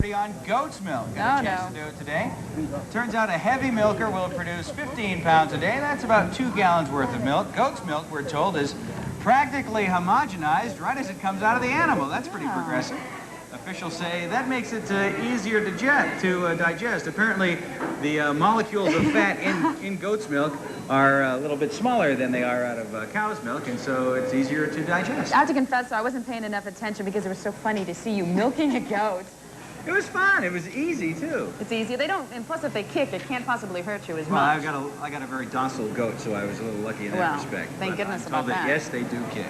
authority on goat's milk. Got a chance to do it today. Turns out a heavy milker will produce 15 pounds a day. That's about 2 gallons worth of milk. Goat's milk, we're told, is practically homogenized right as it comes out of the animal. That's pretty progressive. Officials say that makes it easier to digest. Apparently, the molecules of fat in goat's milk are a little bit smaller than they are out of cow's milk, and so it's easier to digest. I have to confess, though, I wasn't paying enough attention because it was so funny to see you milking a goat. It was fun. It was easy, too. It's easy. They don't, and plus if they kick, it can't possibly hurt you as well, much. I got a very docile goat, so I was a little lucky in that respect. Thank goodness about that. Yes, they do kick.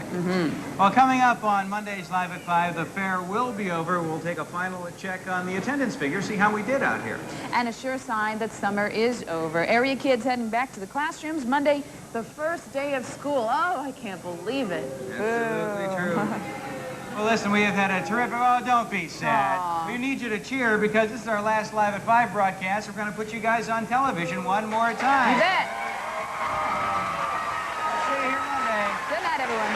Well, coming up on Mondays Live at 5, the fair will be over. We'll take a final check on the attendance figure, see how we did out here. And a sure sign that summer is over. Area kids heading back to the classrooms Monday, the first day of school. Oh, I can't believe it. Absolutely true. Well, listen, we have had a terrific... Oh, don't be sad. Aww. We need you to cheer because this is our last Live at 5 broadcast. We're going to put you guys on television one more time. You bet. See you here Monday. Good night, everyone.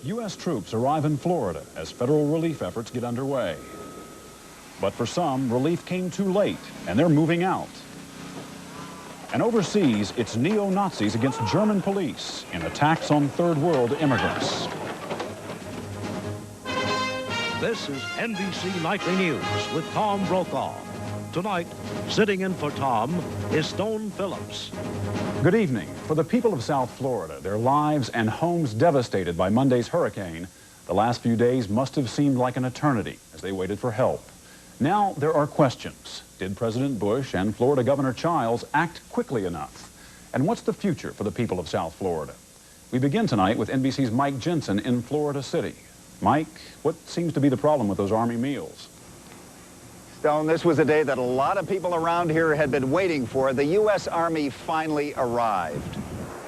U.S. troops arrive in Florida as federal relief efforts get underway. But for some, relief came too late, and they're moving out. And overseas, it's neo-Nazis against German police in attacks on Third World immigrants. This is NBC Nightly News with Tom Brokaw. Tonight, sitting in for Tom is Stone Phillips. Good evening. For the people of South Florida, their lives and homes devastated by Monday's hurricane, the last few days must have seemed like an eternity as they waited for help. Now there are questions. Did President Bush and Florida Governor Childs act quickly enough? And what's the future for the people of South Florida? We begin tonight with NBC's Mike Jensen in Florida City. Mike, what seems to be the problem with those Army meals? Stone, this was a day that a lot of people around here had been waiting for. The U.S. Army finally arrived.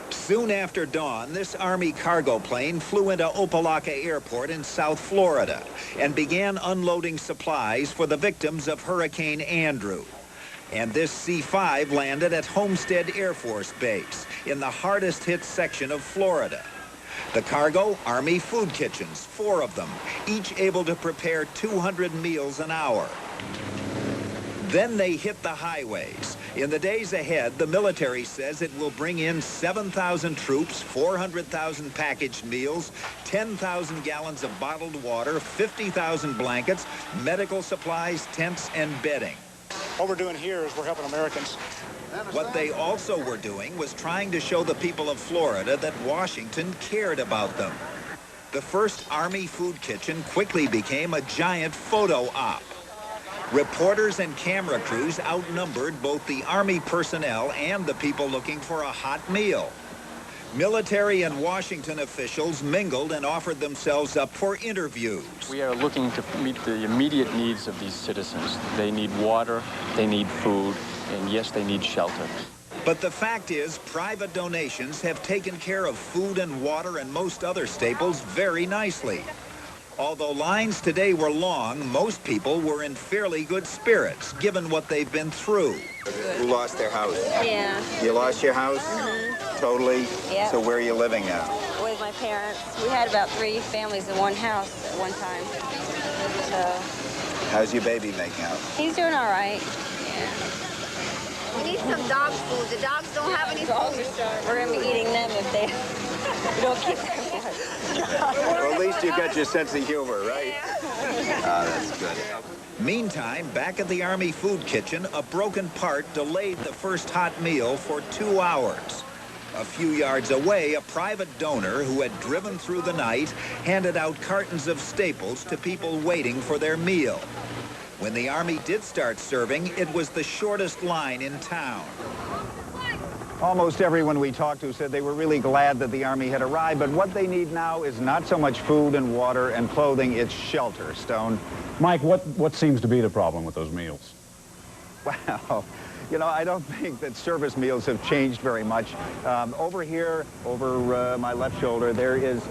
Soon after dawn, this Army cargo plane flew into Opelika Airport in South Florida and began unloading supplies for the victims of Hurricane Andrew. And this C-5 landed at Homestead Air Force Base in the hardest hit section of Florida. The cargo, Army food kitchens, 4 of them, each able to prepare 200 meals an hour. Then they hit the highways. In the days ahead, the military says it will bring in 7,000 troops, 400,000 packaged meals, 10,000 gallons of bottled water, 50,000 blankets, medical supplies, tents, and bedding. What we're doing here is we're helping Americans. What they also were doing was trying to show the people of Florida that Washington cared about them. The first Army food kitchen quickly became a giant photo op. Reporters and camera crews outnumbered both the Army personnel and the people looking for a hot meal. Military and Washington officials mingled and offered themselves up for interviews. We are looking to meet the immediate needs of these citizens. They need water, they need food, and yes, they need shelter. But the fact is, private donations have taken care of food and water and most other staples very nicely. Although lines today were long, most people were in fairly good spirits, given what they've been through. Who lost their house? Yeah. You lost your house? Totally? Yeah. So where are you living now? With my parents. We had about 3 families in one house at one time. So. How's your baby making out? He's doing all right. Yeah. We need some dog food. The dogs don't have any food. We're going to be eating them if we don't keep them. Well, at least you got your sense of humor, right? That's good. Meantime, back at the Army food kitchen, a broken part delayed the first hot meal for 2 hours. A few yards away, a private donor who had driven through the night handed out cartons of staples to people waiting for their meal. When the Army did start serving, it was the shortest line in town. Almost everyone we talked to said they were really glad that the Army had arrived, but what they need now is not so much food and water and clothing, it's shelter, Stone. Mike, what seems to be the problem with those meals? Well, you know, I don't think that service meals have changed very much. Over here, over my left shoulder, there is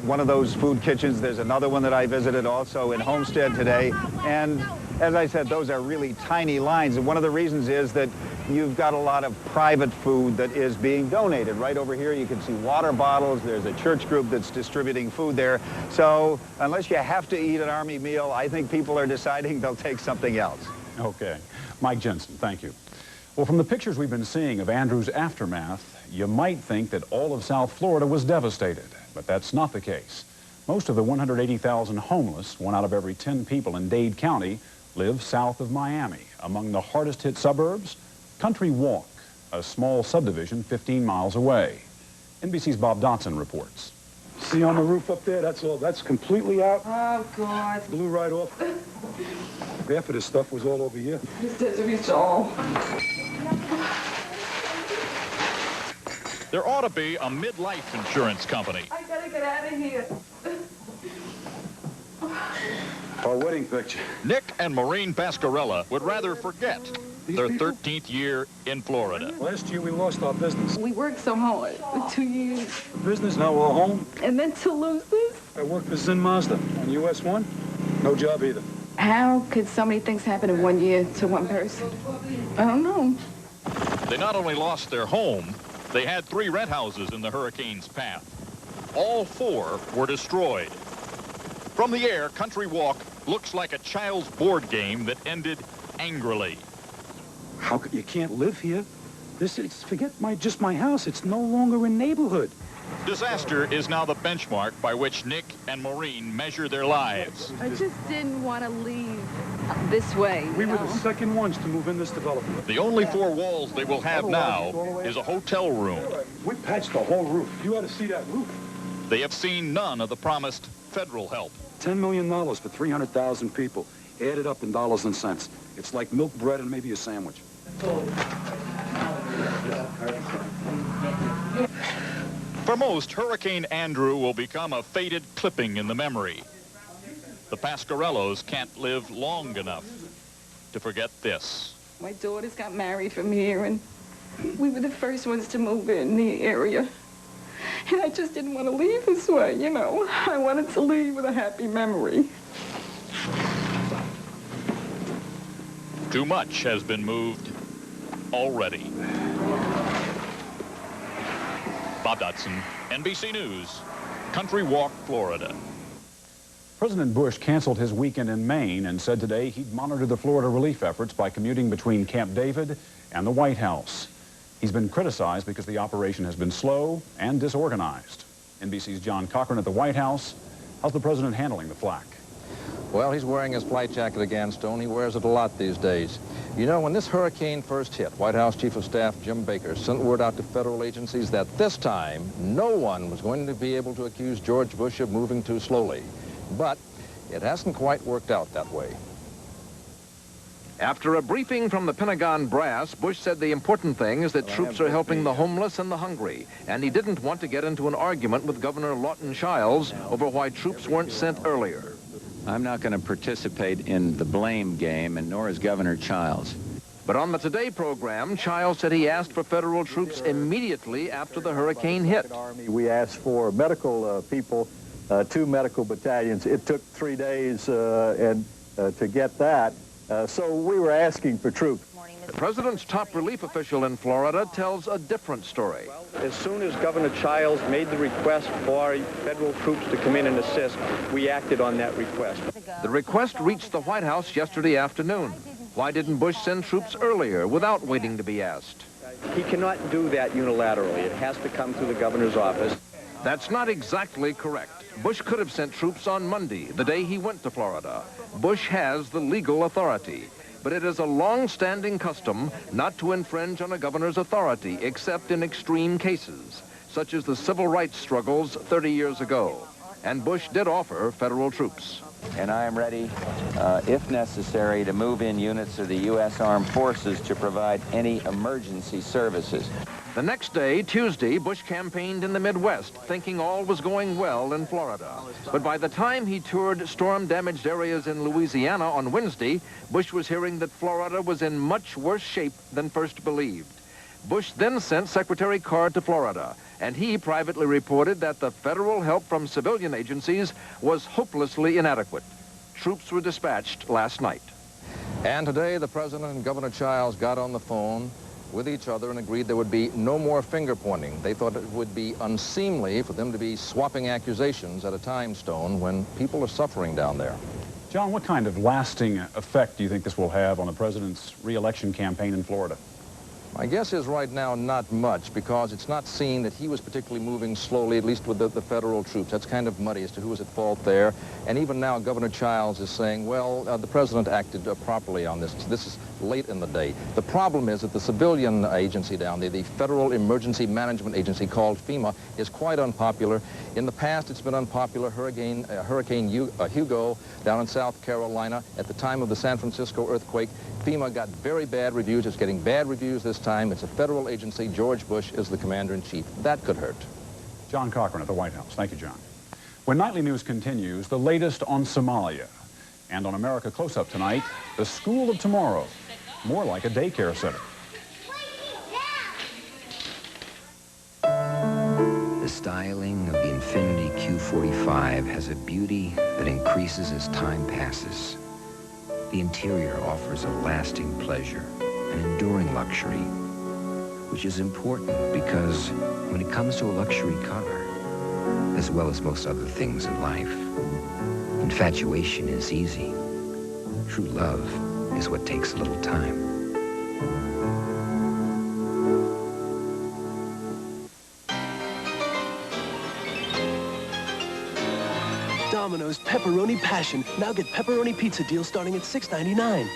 one of those food kitchens. There's another one that I visited also in Homestead today. And As I said, those are really tiny lines, and one of the reasons is that you've got a lot of private food that is being donated. Right over here you can see water bottles. There's a church group that's distributing food there. So unless you have to eat an Army meal, I think people are deciding they'll take something else. Okay. Mike Jensen, thank you. Well, from the pictures we've been seeing of Andrew's aftermath, you might think that all of South Florida was devastated, but that's not the case. Most of the 180,000 homeless, 1 out of every 10 people in Dade County, live south of Miami. Among the hardest hit suburbs, Country Walk, a small subdivision 15 miles away. NBC's Bob Dotson reports. See on the roof up there, that's completely out. Oh, God. Blew right off. Half of this stuff was all over here. This doesn't reach all. There ought to be a midlife insurance company. I gotta get out of here. Our wedding picture. Nick and Maureen Pascarella would rather forget their 13th year in Florida. Last year we lost our business. We worked so hard for 2 years. Business, now we're home. And then to lose this? I worked for Zin Mazda on US 1. No job either. How could so many things happen in 1 year to one person? I don't know. They not only lost their home, they had 3 rent houses in the hurricane's path. All 4 were destroyed. From the air, Country Walk looks like a child's board game that ended angrily. How could you can't live here? Forget just my house. It's no longer a neighborhood. Disaster is now the benchmark by which Nick and Maureen measure their lives. I just didn't want to leave this way. We were the second ones to move in this development. The only 4 walls they will have now is a hotel room. We patched the whole roof. You ought to see that roof. They have seen none of the promised federal help. $10 million for 300,000 people. Added up in dollars and cents. It's like milk, bread, and maybe a sandwich. For most, Hurricane Andrew will become a faded clipping in the memory. The Pascarellos can't live long enough to forget this. My daughters got married from here, and we were the first ones to move in the area. And I just didn't want to leave this way, you know. I wanted to leave with a happy memory. Too much has been moved already. Bob Dotson, NBC News, Country Walk, Florida. President Bush canceled his weekend in Maine and said today he'd monitor the Florida relief efforts by commuting between Camp David and the White House. He's been criticized because the operation has been slow and disorganized. NBC's John Cochran at the White House. How's the president handling the flack? Well, he's wearing his flight jacket again, Stone. He wears it a lot these days. You know, when this hurricane first hit, White House Chief of Staff Jim Baker sent word out to federal agencies that this time no one was going to be able to accuse George Bush of moving too slowly. But it hasn't quite worked out that way. After a briefing from the Pentagon brass, Bush said the important thing is that troops are helping the homeless and the hungry, and he didn't want to get into an argument with Governor Lawton Chiles over why troops weren't sent earlier. I'm not going to participate in the blame game, and nor is Governor Chiles. But on the Today program, Chiles said he asked for federal troops immediately after the hurricane hit. We asked for medical people, 2 medical battalions. It took 3 days to get that. So we were asking for troops. The president's top relief official in Florida tells a different story. As soon as Governor Chiles made the request for federal troops to come in and assist, we acted on that request. The request reached the White House yesterday afternoon. Why didn't Bush send troops earlier without waiting to be asked? He cannot do that unilaterally. It has to come through the governor's office. That's not exactly correct. Bush could have sent troops on Monday, the day he went to Florida. Bush has the legal authority, but it is a long-standing custom not to infringe on a governor's authority except in extreme cases, such as the civil rights struggles 30 years ago. And Bush did offer federal troops. And I am ready, if necessary, to move in units of the U.S. Armed Forces to provide any emergency services. The next day, Tuesday, Bush campaigned in the Midwest, thinking all was going well in Florida. But by the time he toured storm-damaged areas in Louisiana on Wednesday, Bush was hearing that Florida was in much worse shape than first believed. Bush then sent Secretary Card to Florida, and he privately reported that the federal help from civilian agencies was hopelessly inadequate. Troops were dispatched last night. And today, the President and Governor Childs got on the phone with each other and agreed there would be no more finger pointing. They thought it would be unseemly for them to be swapping accusations at a time stone when people are suffering down there. John, what kind of lasting effect do you think this will have on the President's re-election campaign in Florida? My guess is right now not much, because it's not seen that he was particularly moving slowly, at least with the federal troops. That's kind of muddy as to who was at fault there. And even now, Governor Childs is saying, well, the President acted properly on this. This is late in the day. The problem is that the civilian agency down there, the Federal Emergency Management Agency called FEMA, is quite unpopular. In the past, it's been unpopular. Hurricane Hugo down in South Carolina, at the time of the San Francisco earthquake, FEMA got very bad reviews. It's getting bad reviews this time. It's a federal agency. George Bush is the commander-in-chief. That could hurt. John Cochran at the White House. Thank you, John. When Nightly News continues, the latest on Somalia. And on America Close-Up tonight, the school of tomorrow. More like a daycare center. The styling of the Infiniti Q45 has a beauty that increases as time passes. The interior offers a lasting pleasure, an enduring luxury, which is important because when it comes to a luxury car, as well as most other things in life, infatuation is easy. True love is what takes a little time. Domino's Pepperoni Passion. Now get pepperoni pizza deal starting at $6.99.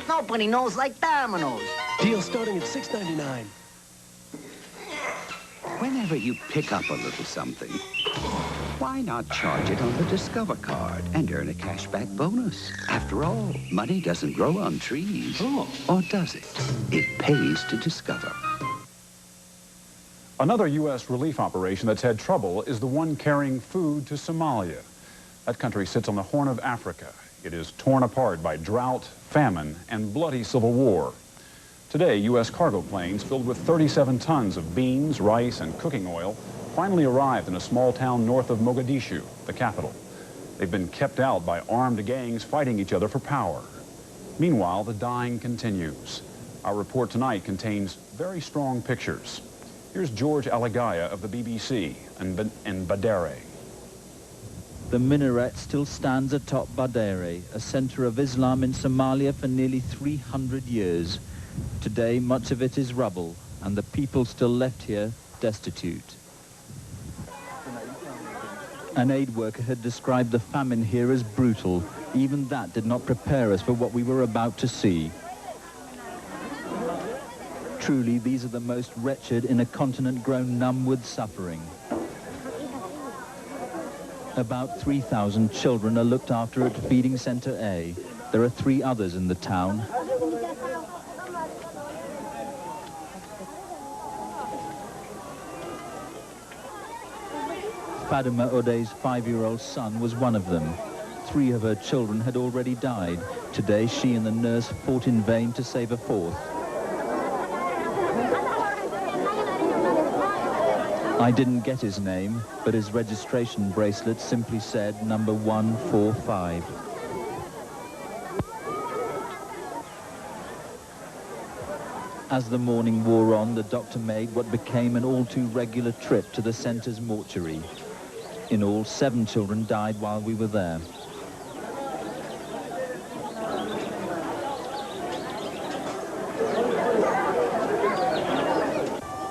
Nobody knows like Domino's. Deal starting at $6.99. Whenever you pick up a little something, why not charge it on the Discover card and earn a cashback bonus? After all, money doesn't grow on trees. Or does it? It pays to Discover. Another U.S. relief operation that's had trouble is the one carrying food to Somalia. That country sits on the Horn of Africa. It is torn apart by drought, famine, and bloody civil war. Today, U.S. cargo planes filled with 37 tons of beans, rice, and cooking oil finally arrived in a small town north of Mogadishu, the capital. They've been kept out by armed gangs fighting each other for power. Meanwhile, the dying continues. Our report tonight contains very strong pictures. Here's George Alagaya of the BBC in Badere. The minaret still stands atop Badere, a center of Islam in Somalia for nearly 300 years. Today, much of it is rubble, and the people still left here destitute. An aid worker had described the famine here as brutal. Even that did not prepare us for what we were about to see. Truly, these are the most wretched in a continent grown numb with suffering. About 3,000 children are looked after at Feeding Center A. There are 3 others in the town. Fadima Ode's 5-year-old son was one of them. 3 of her children had already died. Today, she and the nurse fought in vain to save a 4th. I didn't get his name, but his registration bracelet simply said number 145. As the morning wore on, the doctor made what became an all-too-regular trip to the centre's mortuary. In all, 7 children died while we were there.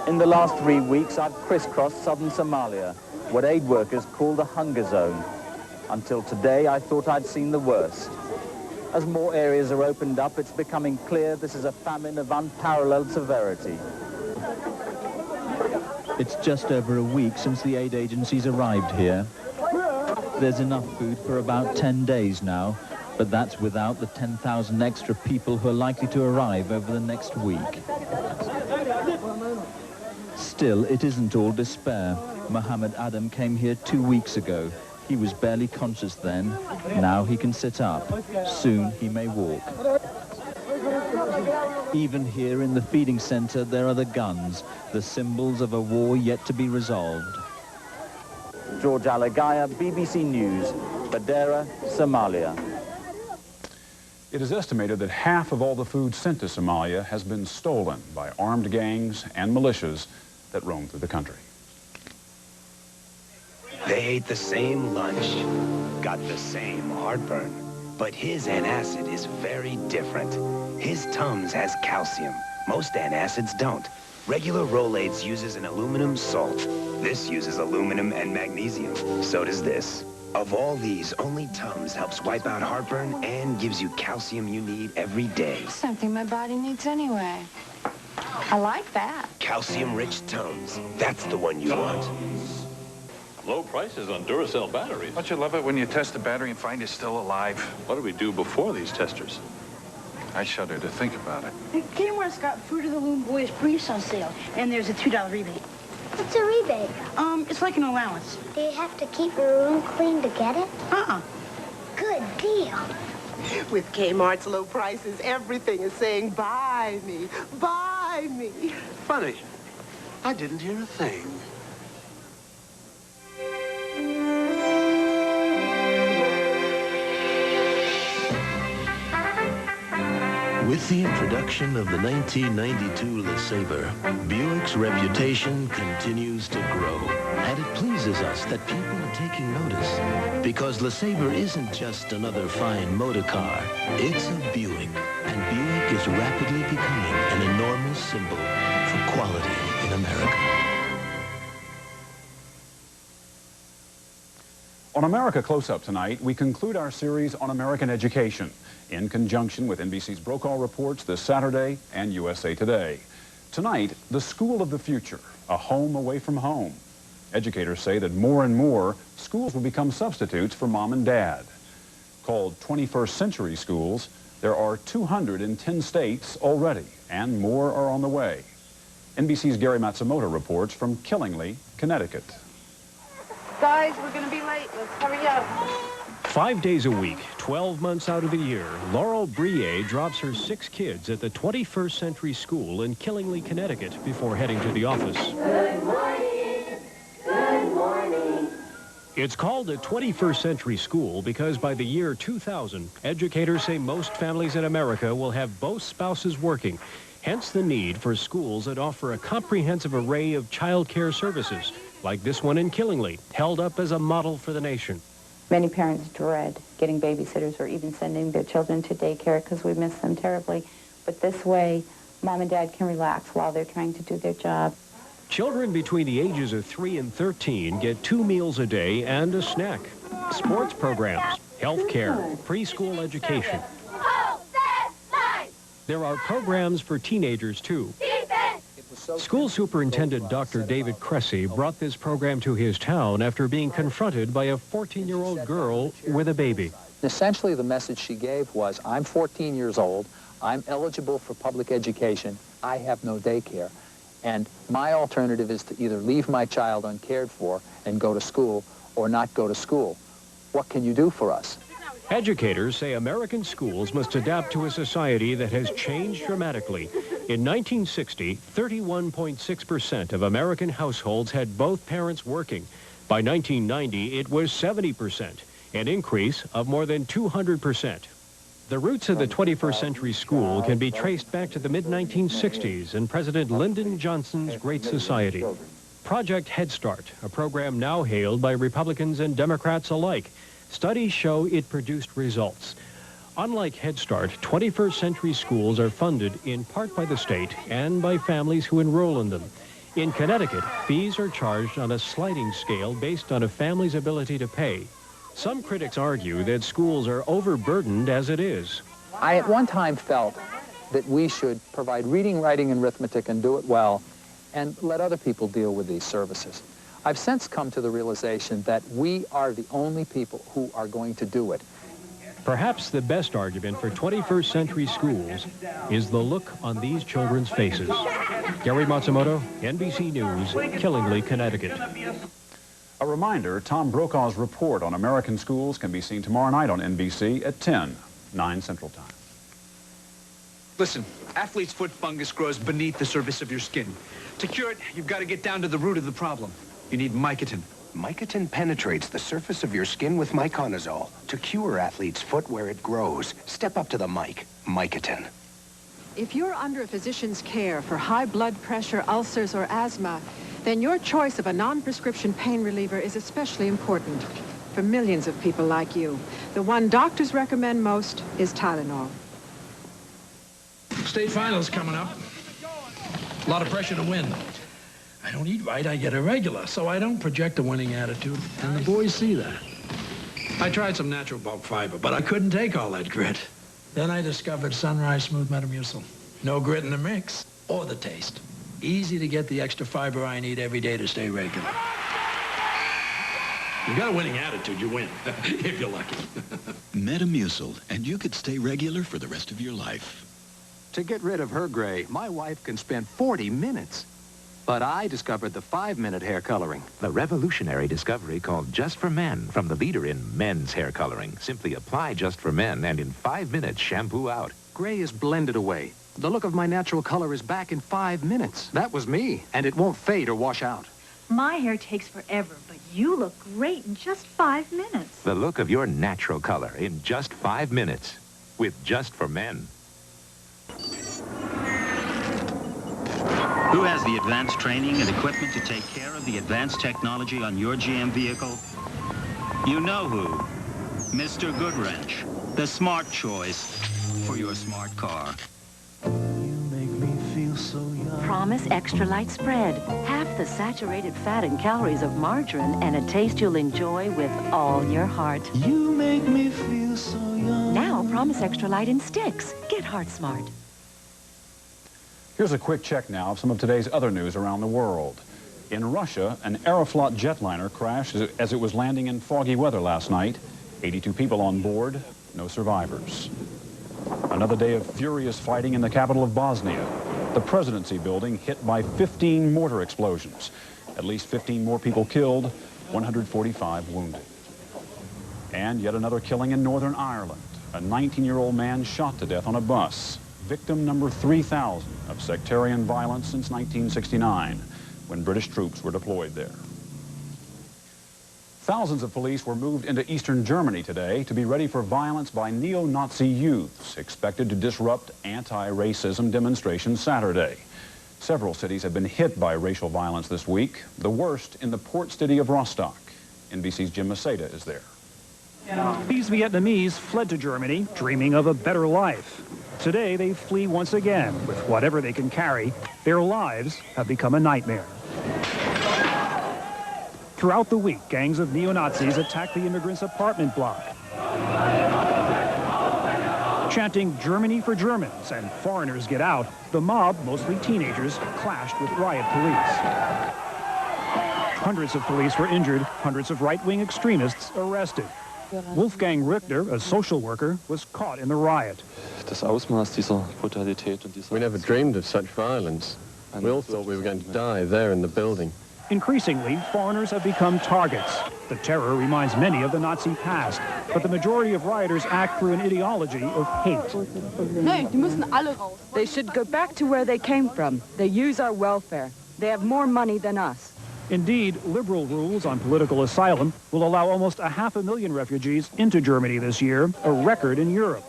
In the last 3 weeks, I've crisscrossed southern Somalia, what aid workers call the hunger zone. Until today, I thought I'd seen the worst. As more areas are opened up, it's becoming clear this is a famine of unparalleled severity. It's just over a week since the aid agencies arrived here. There's enough food for about 10 days now, but that's without the 10,000 extra people who are likely to arrive over the next week. Still, it isn't all despair. Mohammed Adam came here 2 weeks ago. He was barely conscious then. Now he can sit up. Soon he may walk. Even here in the feeding center, there are the guns, the symbols of a war yet to be resolved. George Alagaya, BBC News, Badere, Somalia. It is estimated that half of all the food sent to Somalia has been stolen by armed gangs and militias that roam through the country. They ate the same lunch, got the same heartburn, but his antacid is very different. His Tums has calcium. Most antacids don't. Regular Rolaids uses an aluminum salt. This uses aluminum and magnesium. So does this. Of all these, only Tums helps wipe out heartburn and gives you calcium you need every day. Something my body needs anyway. I like that. Calcium-rich Tums. That's the one you want. Low prices on Duracell batteries. Don't you love it when you test the battery and find it's still alive? What do we do before these testers? I shudder to think about it. Kmart's got Fruit of the Loom Boys Briefs on sale, and there's a $2 rebate. What's a rebate? It's like an allowance. Do you have to keep your room clean to get it? Good deal. With Kmart's low prices, everything is saying, buy me, buy me. Funny. I didn't hear a thing. With the introduction of the 1992 LeSabre, Buick's reputation continues to grow. And it pleases us that people are taking notice. Because LeSabre isn't just another fine motor car. It's a Buick. And Buick is rapidly becoming an enormous symbol for quality in America. On America Close-Up tonight, we conclude our series on American education in conjunction with NBC's Brokaw Reports this Saturday and USA Today. Tonight, the school of the future, a home away from home. Educators say that more and more schools will become substitutes for mom and dad. Called 21st century schools, there are 210 states already, and more are on the way. NBC's Gary Matsumoto reports from Killingly, Connecticut. Guys, we're going to be late. Let's hurry up. 5 days a week, 12 months out of the year, Laurel Brie drops her 6 kids at the 21st Century School in Killingly, Connecticut before heading to the office. Good morning. Good morning. It's called a 21st Century School because by the year 2000, educators say most families in America will have both spouses working. Hence the need for schools that offer a comprehensive array of child care services, like this one in Killingly, held up as a model for the nation. Many parents dread getting babysitters or even sending their children to daycare because we miss them terribly. But this way, mom and dad can relax while they're trying to do their job. Children between the ages of 3 and 13 get 2 meals a day and a snack. Sports programs, health care, preschool education. There are programs for teenagers, too. School Superintendent Dr. David Cressy brought this program to his town after being confronted by a 14-year-old girl with a baby. Essentially, the message she gave was, I'm 14 years old, I'm eligible for public education, I have no daycare, and my alternative is to either leave my child uncared for and go to school or not go to school. What can you do for us? Educators say American schools must adapt to a society that has changed dramatically. In 1960, 31.6% of American households had both parents working. By 1990, it was 70%, an increase of more than 200%. The roots of the 21st Century School can be traced back to the mid-1960s and President Lyndon Johnson's Great Society. Project Head Start, a program now hailed by Republicans and Democrats alike. Studies show it produced results. Unlike Head Start, 21st Century Schools are funded in part by the state and by families who enroll in them. In Connecticut, fees are charged on a sliding scale based on a family's ability to pay. Some critics argue that schools are overburdened as it is. I at one time felt that we should provide reading, writing, and arithmetic and do it well, and let other people deal with these services. I've since come to the realization that we are the only people who are going to do it. Perhaps the best argument for 21st Century Schools is the look on these children's faces. Gary Matsumoto, NBC News, Killingly, Connecticut. A reminder, Tom Brokaw's report on American schools can be seen tomorrow night on NBC at 10, 9 Central Time. Listen, athlete's foot fungus grows beneath the surface of your skin. To cure it, you've got to get down to the root of the problem. You need Micatin. Micatin penetrates the surface of your skin with miconazole to cure athlete's foot where it grows. Step up to the mic. Micatin. If you're under a physician's care for high blood pressure, ulcers, or asthma, then your choice of a non-prescription pain reliever is especially important for millions of people like you. The one doctors recommend most is Tylenol. State finals coming up. A lot of pressure to win. I don't eat right, I get irregular, so I don't project a winning attitude, and the boys see that. I tried some natural bulk fiber, but I couldn't take all that grit. Then I discovered Sunrise Smooth Metamucil. No grit in the mix, or the taste. Easy to get the extra fiber I need every day to stay regular. You got a winning attitude, you win, if you're lucky. Metamucil, and you could stay regular for the rest of your life. To get rid of her gray, my wife can spend 40 minutes. But I discovered the 5-minute hair coloring. The revolutionary discovery called Just for Men from the leader in men's hair coloring. Simply apply Just for Men and in 5 minutes shampoo out. Gray is blended away. The look of my natural color is back in 5 minutes. That was me, and it won't fade or wash out. My hair takes forever, but you look great in just 5 minutes. The look of your natural color in just 5 minutes with Just for Men. Who has the advanced training and equipment to take care of the advanced technology on your GM vehicle? You know who. Mr. Goodwrench, the smart choice for your smart car. Promise Extra Light Spread. Half the saturated fat and calories of margarine and a taste you'll enjoy with all your heart. You make me feel so young. Now Promise Extra Light in sticks. Get Heart Smart. Here's a quick check now of some of today's other news around the world. In Russia, an Aeroflot jetliner crashed as it was landing in foggy weather last night. 82 people on board, no survivors. Another day of furious fighting in the capital of Bosnia. The presidency building hit by 15 mortar explosions. At least 15 more people killed, 145 wounded. And yet another killing in Northern Ireland. A 19-year-old man shot to death on a bus. Victim number 3,000 of sectarian violence since 1969, when British troops were deployed there. Thousands of police were moved into eastern Germany today to be ready for violence by neo-Nazi youths expected to disrupt anti-racism demonstrations Saturday. Several cities have been hit by racial violence this week, the worst in the port city of Rostock. NBC's Jim Maceda is there. These Vietnamese fled to Germany, dreaming of a better life. Today, they flee once again with whatever they can carry. Their lives have become a nightmare. Throughout the week, gangs of neo-Nazis attacked the immigrants' apartment block, chanting "Germany for Germans" and "Foreigners get out." The mob, mostly teenagers, clashed with riot police. Hundreds of police were injured, hundreds of right-wing extremists arrested. Wolfgang Richter, a social worker, was caught in the riot. We never dreamed of such violence. We all thought we were going to die there in the building. Increasingly, foreigners have become targets. The terror reminds many of the Nazi past, but the majority of rioters act through an ideology of hate. They should go back to where they came from. They use our welfare. They have more money than us. Indeed, liberal rules on political asylum will allow almost 500,000 refugees into Germany this year, a record in Europe.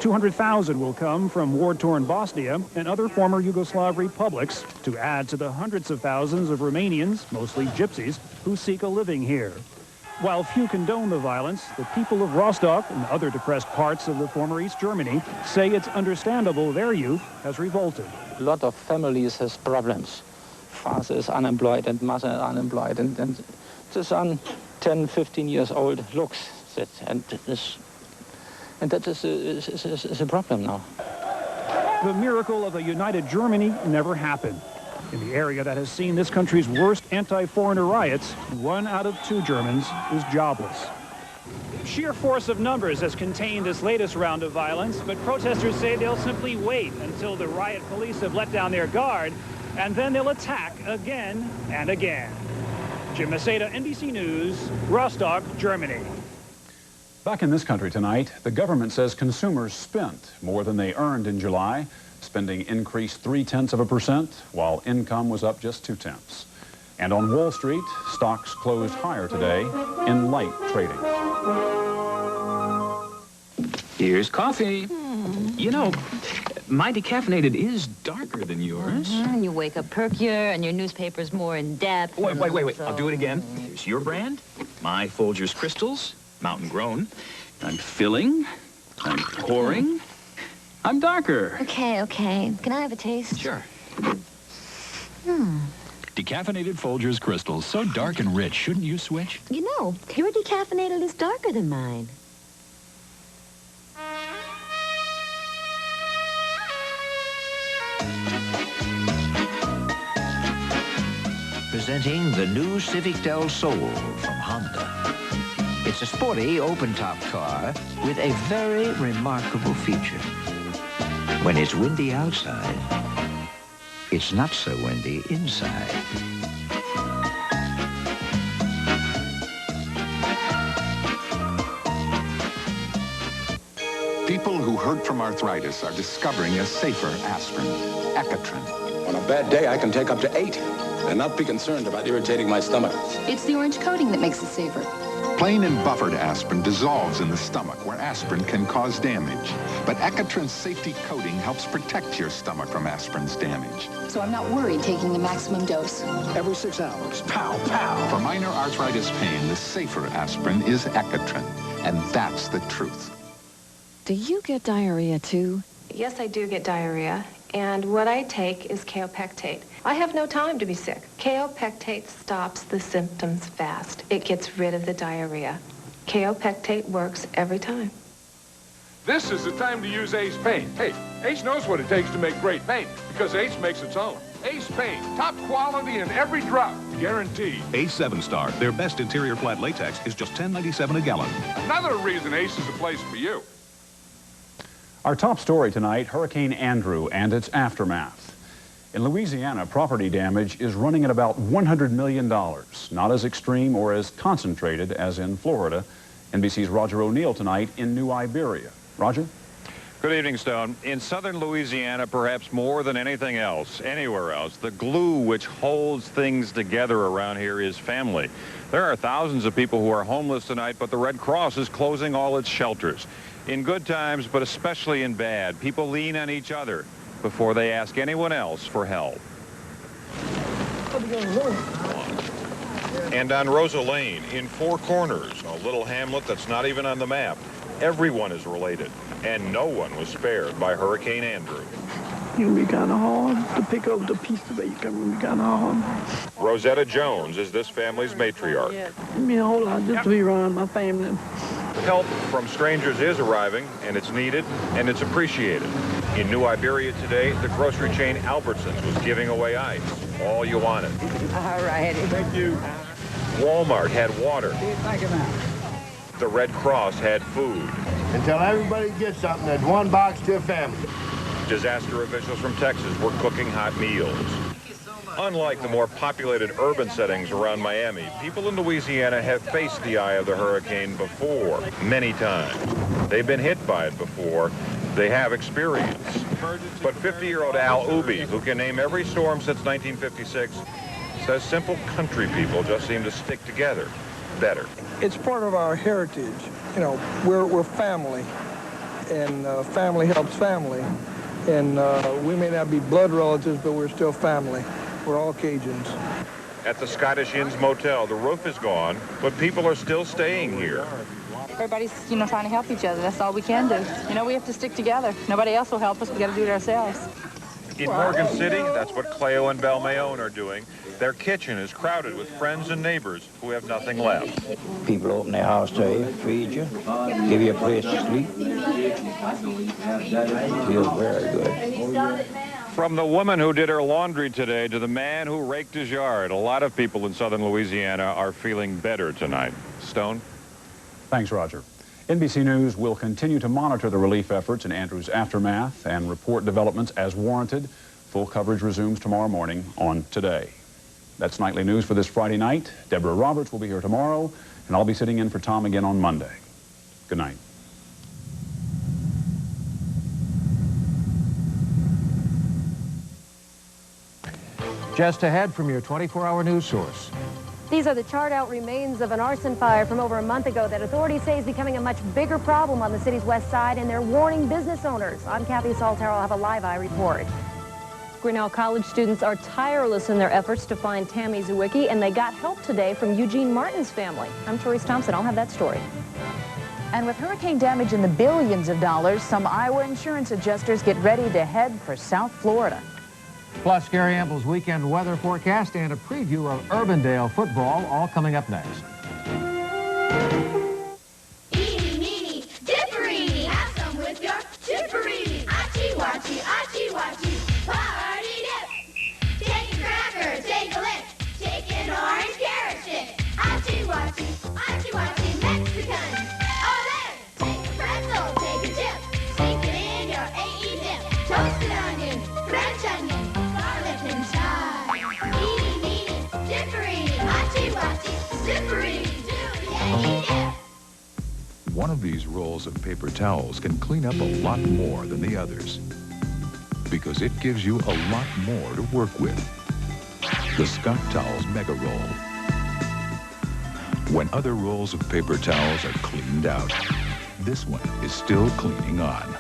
200,000 will come from war-torn Bosnia and other former Yugoslav republics to add to the hundreds of thousands of Romanians, mostly gypsies, who seek a living here. While few condone the violence, the people of Rostock and other depressed parts of the former East Germany say it's understandable their youth has revolted. A lot of families has problems. Father is unemployed and mother is unemployed, and the son, 10, 15 years old, looks that, and that is a problem now. The miracle of a united Germany never happened. In the area that has seen this country's worst anti-foreigner riots, 1 out of 2 Germans is jobless. Sheer force of numbers has contained this latest round of violence, but protesters say they'll simply wait until the riot police have let down their guard, and then they'll attack again and again. Jim Maceda, NBC News, Rostock, Germany. Back in this country tonight, the government says consumers spent more than they earned in July. Spending increased 0.3%, while income was up just 0.2. And on Wall Street, stocks closed higher today in light trading. Here's coffee. You know, my decaffeinated is darker than yours. And you wake up perkier, and your newspaper's more in-depth. Wait. I'll do it again. Here's your brand. My Folgers Crystals, mountain grown. I'm filling. I'm pouring. I'm darker. Okay. Can I have a taste? Sure. Decaffeinated Folgers Crystals, so dark and rich. Shouldn't you switch? You know, your decaffeinated is darker than mine. Presenting the new Civic Del Sol from Honda. It's a sporty, open-top car with a very remarkable feature. When it's windy outside, it's not so windy inside. People who hurt from arthritis are discovering a safer aspirin, Ecatrin. On a bad day, I can take up to 8 and not be concerned about irritating my stomach. It's the orange coating that makes it safer. Plain and buffered aspirin dissolves in the stomach where aspirin can cause damage. But Ecatrin's safety coating helps protect your stomach from aspirin's damage. So I'm not worried taking the maximum dose. Every 6 hours, pow, pow. For minor arthritis pain, the safer aspirin is Ecatrin. And that's the truth. Do you get diarrhea too? Yes, I do get diarrhea. And what I take is kaopectate. I have no time to be sick. Kaopectate stops the symptoms fast. It gets rid of the diarrhea. Kaopectate works every time. This is the time to use Ace Paint. Hey, Ace knows what it takes to make great paint because Ace makes its own. Ace Paint, top quality in every drop, guaranteed. Ace 7-Star, their best interior flat latex is just $10.97 a gallon. Another reason Ace is the place for you. Our top story tonight, Hurricane Andrew and its aftermath. In Louisiana, property damage is running at about $100 million, not as extreme or as concentrated as in Florida. NBC's Roger O'Neill tonight in New Iberia. Roger? Good evening, Stone. In southern Louisiana, perhaps more than anything else, anywhere else, the glue which holds things together around here is family. There are thousands of people who are homeless tonight, but the Red Cross is closing all its shelters. In good times, but especially in bad, people lean on each other before they ask anyone else for help. And on Rosa Lane, in Four Corners, a little hamlet that's not even on the map, everyone is related, and no one was spared by Hurricane Andrew. It can be kind of hard to pick up the piece of bacon. It can be kind of hard. Rosetta Jones is this family's matriarch. It means a whole lot just to be around my family. Help from strangers is arriving, and it's needed, and it's appreciated. In New Iberia today, the grocery chain Albertsons was giving away ice. All you wanted. All right. Thank you. Walmart had water. Thank you, ma'am. The Red Cross had food. Until everybody gets something, there's one box to a family. Disaster officials from Texas were cooking hot meals. Unlike the more populated urban settings around Miami, people in Louisiana have faced the eye of the hurricane before, many times. They've been hit by it before. They have experience. But 50-year-old Al Ubi, who can name every storm since 1956, says simple country people just seem to stick together better. It's part of our heritage. You know, we're family, and family helps family. And we may not be blood relatives, but we're still family. We're all Cajuns. At the Scottish Inn's Motel, the roof is gone, but people are still staying here. Everybody's, trying to help each other. That's all we can do. We have to stick together. Nobody else will help us. We got to do it ourselves. In Morgan City, that's what Cleo and Belmayone are doing. Their kitchen is crowded with friends and neighbors who have nothing left. People open their house to you, feed you, give you a place to sleep. Feels very good. From the woman who did her laundry today to the man who raked his yard, a lot of people in southern Louisiana are feeling better tonight. Stone? Thanks, Roger. NBC News will continue to monitor the relief efforts in Andrew's aftermath and report developments as warranted. Full coverage resumes tomorrow morning on Today. That's Nightly News for this Friday night. Deborah Roberts will be here tomorrow, and I'll be sitting in for Tom again on Monday. Good night. Just ahead from your 24-hour news source. These are the charred-out remains of an arson fire from over a month ago that authorities say is becoming a much bigger problem on the city's west side, and they're warning business owners. I'm Kathy Saltero. I'll have a Live Eye report. Grinnell College students are tireless in their efforts to find Tammy Zwicky, and they got help today from Eugene Martin's family. I'm Therese Thompson. I'll have that story. And with hurricane damage in the billions of dollars, some Iowa insurance adjusters get ready to head for South Florida. Plus, Gary Amble's weekend weather forecast and a preview of Urbandale football, all coming up next. Eeny, meeny, dipperini, have some with your chipperini. Achi-wachi, achi-wachi, party dip. Take a cracker, take a lick, take an orange carrot stick. Achi-wachi, achi-wachi, Mexican. Ole! Take a pretzel, take a chip, sink it in your A.E. dip. Toasted onion, French onion. One of these rolls of paper towels can clean up a lot more than the others because it gives you a lot more to work with. The Scott Towels Mega Roll. When other rolls of paper towels are cleaned out, this one is still cleaning on.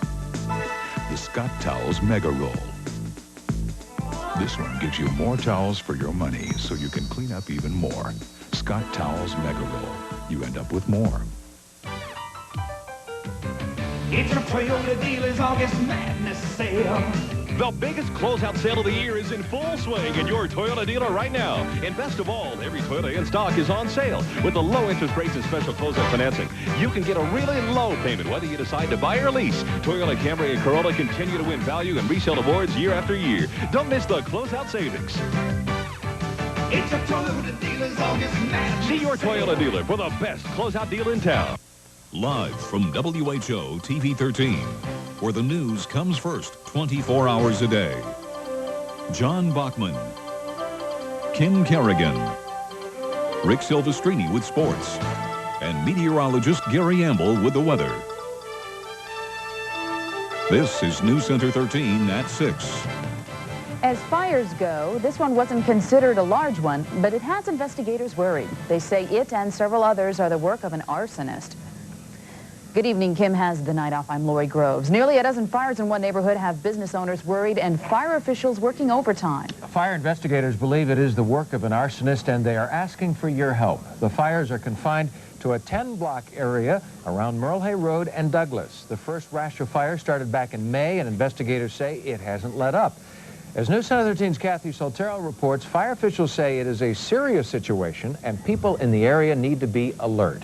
The Scott Towels Mega Roll. This one gives you more towels for your money so you can clean up even more. Scott Towels Mega Roll. You end up with more. It's a Toyota dealer's August Madness sale. The biggest closeout sale of the year is in full swing at your Toyota dealer right now. And best of all, every Toyota in stock is on sale. With the low interest rates and special closeout financing, you can get a really low payment whether you decide to buy or lease. Toyota Camry and Corolla continue to win value and resale awards year after year. Don't miss the closeout savings. It's a Toyota dealer's August Madness. See your Toyota dealer for the best closeout deal in town. Live from WHO TV 13, where the news comes first 24 hours a day. John Bachman, Kim Kerrigan, Rick Silvestrini with sports, and meteorologist Gary Amble with the weather. This is News Center 13 at 6. As fires go, this one wasn't considered a large one, but it has investigators worried. They say it and several others are the work of an arsonist. Good evening. Kim has the night off. I'm Lori Groves. Nearly a dozen fires in one neighborhood have business owners worried and fire officials working overtime. Fire investigators believe it is the work of an arsonist, and they are asking for your help. The fires are confined to a 10-block area around Merle Road and Douglas. The first rash of fire started back in May, and investigators say it hasn't let up. As News Center 13's Kathy Soltero reports, fire officials say it is a serious situation, and people in the area need to be alert.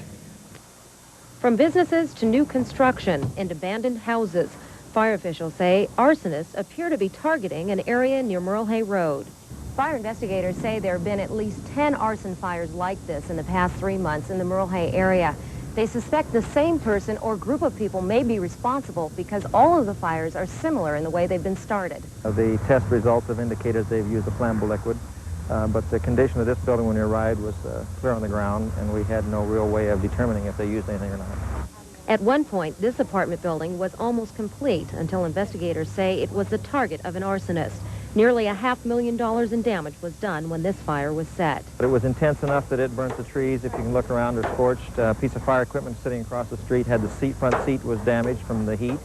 From businesses to new construction and abandoned houses, fire officials say arsonists appear to be targeting an area near Merle Road. Fire investigators say there have been at least 10 arson fires like this in the past 3 months in the Merle area. They suspect the same person or group of people may be responsible because all of the fires are similar in the way they've been started. The test results have indicated they've used a flammable liquid. But the condition of this building when we arrived was clear on the ground, and we had no real way of determining if they used anything or not. At one point, this apartment building was almost complete until investigators say it was the target of an arsonist. Nearly $500,000 in damage was done when this fire was set. But it was intense enough that it burnt the trees. If you can look around, they're scorched. A piece of fire equipment sitting across the street had the front seat was damaged from the heat.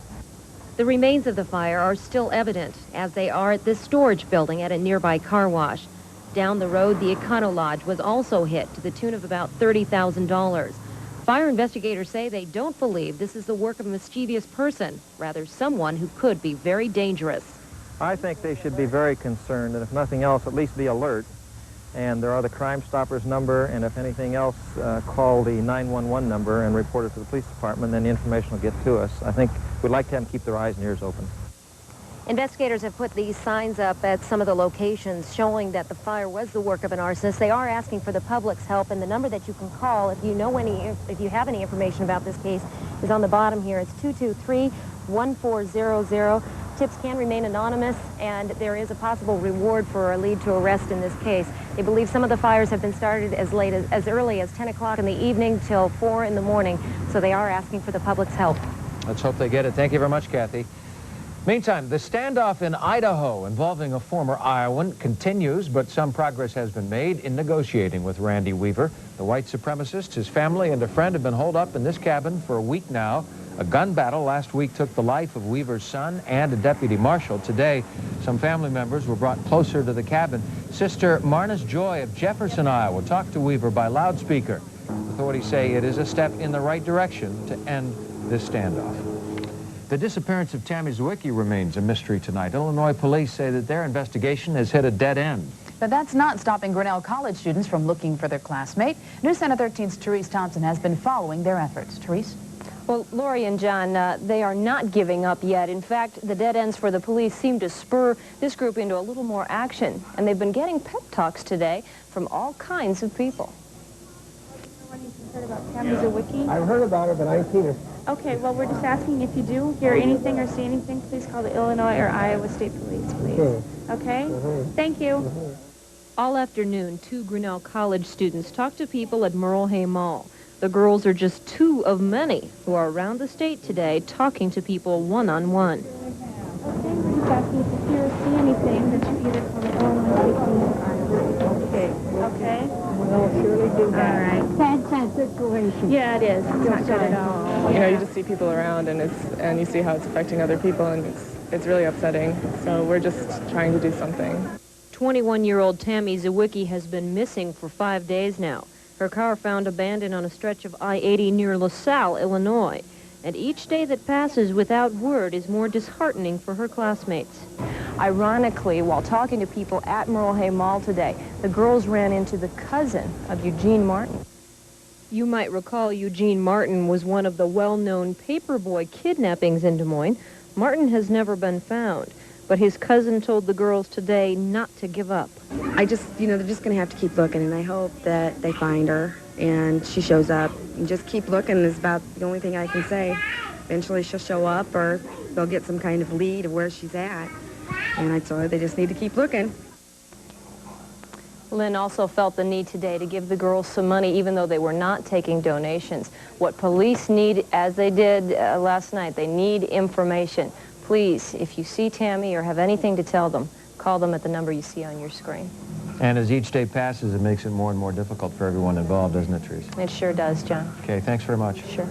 The remains of the fire are still evident, as they are at this storage building at a nearby car wash. Down the road, the Econo Lodge was also hit to the tune of about $30,000. Fire investigators say they don't believe this is the work of a mischievous person, rather someone who could be very dangerous. I think they should be very concerned, and if nothing else, at least be alert. And there are the Crime Stoppers number, and if anything else, call the 911 number and report it to the police department, then the information will get to us. I think we'd like to have them keep their eyes and ears open. Investigators have put these signs up at some of the locations showing that the fire was the work of an arsonist. They are asking for the public's help, and the number that you can call if you have any information about this case is on the bottom here. It's 223-1400. Tips can remain anonymous, and there is a possible reward for a lead to arrest in this case. They believe some of the fires have been started as early as 10 o'clock in the evening till 4 in the morning, so they are asking for the public's help. Let's hope they get it. Thank you very much, Kathy. Meantime, the standoff in Idaho involving a former Iowan continues, but some progress has been made in negotiating with Randy Weaver. The white supremacist, his family, and a friend have been holed up in this cabin for a week now. A gun battle last week took the life of Weaver's son and a deputy marshal. Today, some family members were brought closer to the cabin. Sister Marna's Joy of Jefferson, Iowa, talked to Weaver by loudspeaker. Authorities say it is a step in the right direction to end this standoff. The disappearance of Tammy Zwicky remains a mystery tonight. Illinois police say that their investigation has hit a dead end. But that's not stopping Grinnell College students from looking for their classmate. News Center 13's Therese Thompson has been following their efforts. Therese? Well, Lori and John, they are not giving up yet. In fact, the dead ends for the police seem to spur this group into a little more action. And they've been getting pep talks today from all kinds of people. Heard about Tammy Zwicky? I've heard about her, but I ain't seen her. Okay, well, we're just asking if you do hear anything or see anything, please call the Illinois or Iowa State Police, please. Okay? Thank you. All afternoon, 2 Grinnell College students talked to people at Merle Hay Mall. The girls are just 2 of many who are around the state today talking to people one-on-one. Okay, we're just asking if you hear or see anything that you either call the Illinois State Police or Iowa. Okay. Okay? We'll surely do that. All right. Sad situation. Yeah, it is. It's not good at all. You know, you just see people around and you see how it's affecting other people, and it's really upsetting. So we're just trying to do something. 21-year-old Tammy Zwicky has been missing for 5 days now. Her car found abandoned on a stretch of I-80 near LaSalle, Illinois. And each day that passes without word is more disheartening for her classmates. Ironically, while talking to people at Merle Hay Mall today, the girls ran into the cousin of Eugene Martin. You might recall Eugene Martin was one of the well-known paperboy kidnappings in Des Moines. Martin has never been found, but his cousin told the girls today not to give up. They're just going to have to keep looking, and I hope that they find her and she shows up. And just keep looking is about the only thing I can say. Eventually she'll show up, or they'll get some kind of lead of where she's at. And I told her they just need to keep looking. Lynn also felt the need today to give the girls some money, even though they were not taking donations. What police need, as they did last night, they need information. Please, if you see Tammy or have anything to tell them, call them at the number you see on your screen. And as each day passes, it makes it more and more difficult for everyone involved, doesn't it, Teresa? It sure does, John. Okay, thanks very much. Sure.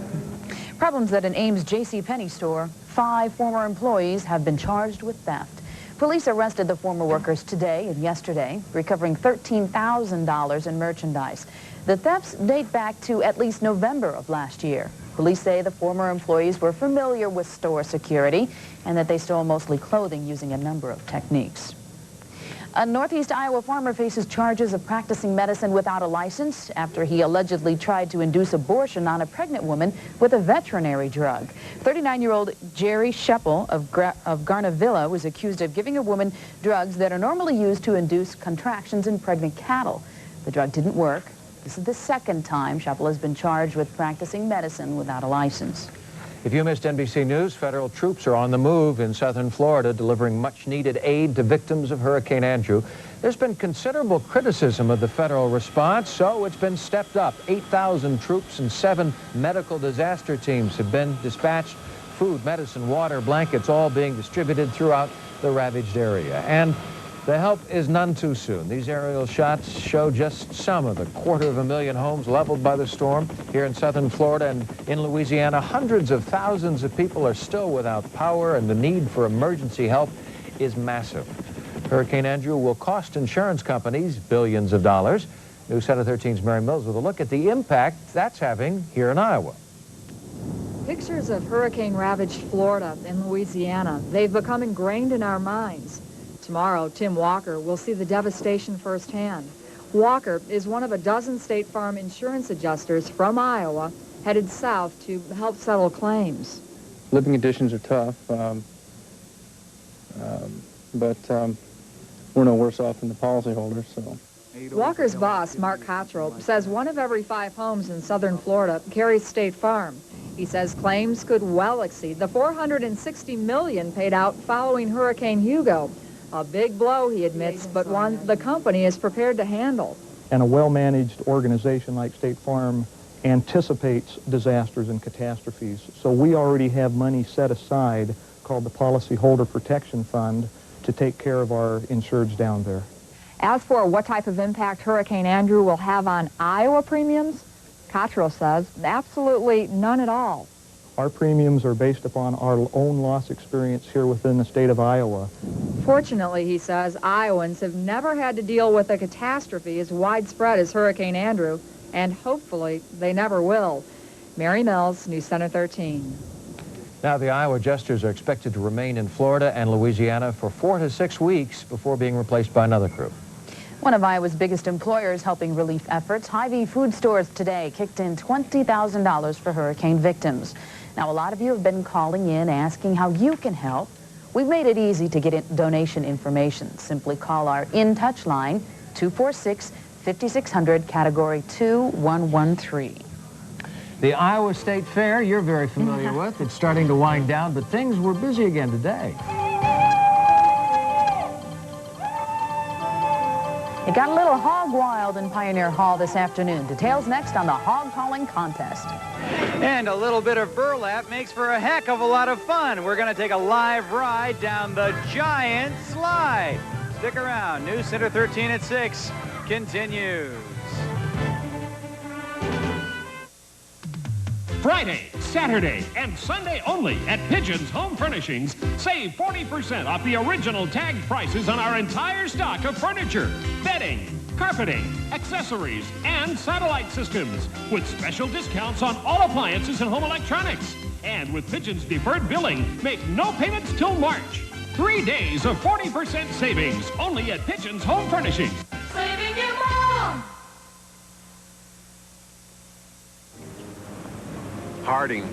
Problems at an Ames JCPenney store. 5 former employees have been charged with theft. Police arrested the former workers today and yesterday, recovering $13,000 in merchandise. The thefts date back to at least November of last year. Police say the former employees were familiar with store security and that they stole mostly clothing using a number of techniques. A Northeast Iowa farmer faces charges of practicing medicine without a license after he allegedly tried to induce abortion on a pregnant woman with a veterinary drug. 39-year-old Jerry Sheppel of Garnavilla was accused of giving a woman drugs that are normally used to induce contractions in pregnant cattle. The drug didn't work. This is the second time Sheppel has been charged with practicing medicine without a license. If you missed NBC News, federal troops are on the move in southern Florida, delivering much-needed aid to victims of Hurricane Andrew. There's been considerable criticism of the federal response, so it's been stepped up. 8,000 troops and 7 medical disaster teams have been dispatched. Food, medicine, water, blankets, all being distributed throughout the ravaged area. And the help is none too soon. These aerial shots show just some of the 250,000 homes leveled by the storm here in southern Florida and in Louisiana. Hundreds of thousands of people are still without power, and the need for emergency help is massive. Hurricane Andrew will cost insurance companies billions of dollars. News Center 13's Mary Mills with a look at the impact that's having here in Iowa. Pictures of hurricane-ravaged Florida and Louisiana, they've become ingrained in our minds. Tomorrow, Tim Walker will see the devastation firsthand. Walker is one of a dozen State Farm insurance adjusters from Iowa headed south to help settle claims. Living conditions are tough, but we're no worse off than the policyholders. So. Walker's boss, Mark Cottrell, says 1 of every 5 homes in southern Florida carries State Farm. He says claims could well exceed the $460 million paid out following Hurricane Hugo. A big blow, he admits, but one the company is prepared to handle. And a well-managed organization like State Farm anticipates disasters and catastrophes. So we already have money set aside called the Policyholder Protection Fund to take care of our insureds down there. As for what type of impact Hurricane Andrew will have on Iowa premiums, Cottrell says absolutely none at all. Our premiums are based upon our own loss experience here within the state of Iowa. Fortunately, he says, Iowans have never had to deal with a catastrophe as widespread as Hurricane Andrew, and hopefully they never will. Mary Mills, News Center 13. Now, the Iowa Jesters are expected to remain in Florida and Louisiana for 4 to 6 weeks before being replaced by another crew. One of Iowa's biggest employers helping relief efforts, Hy-Vee Food Stores today kicked in $20,000 for hurricane victims. Now, a lot of you have been calling in asking how you can help. We've made it easy to get donation information. Simply call our In Touch line, 246-5600, category 2113. The Iowa State Fair, you're very familiar with. It's starting to wind down, but things were busy again today. It got a little hog wild in Pioneer Hall this afternoon. Details next on the hog calling contest. And a little bit of burlap makes for a heck of a lot of fun. We're going to take a live ride down the giant slide. Stick around. News Center 13 at 6 continues. Friday, Saturday, and Sunday only at Pigeon's Home Furnishings. Save 40% off the original tagged prices on our entire stock of furniture, bedding, carpeting, accessories, and satellite systems, with special discounts on all appliances and home electronics. And with Pigeon's deferred billing, make no payments till March. 3 days of 40% savings only at Pigeon's Home Furnishings. Saving your mom! Harding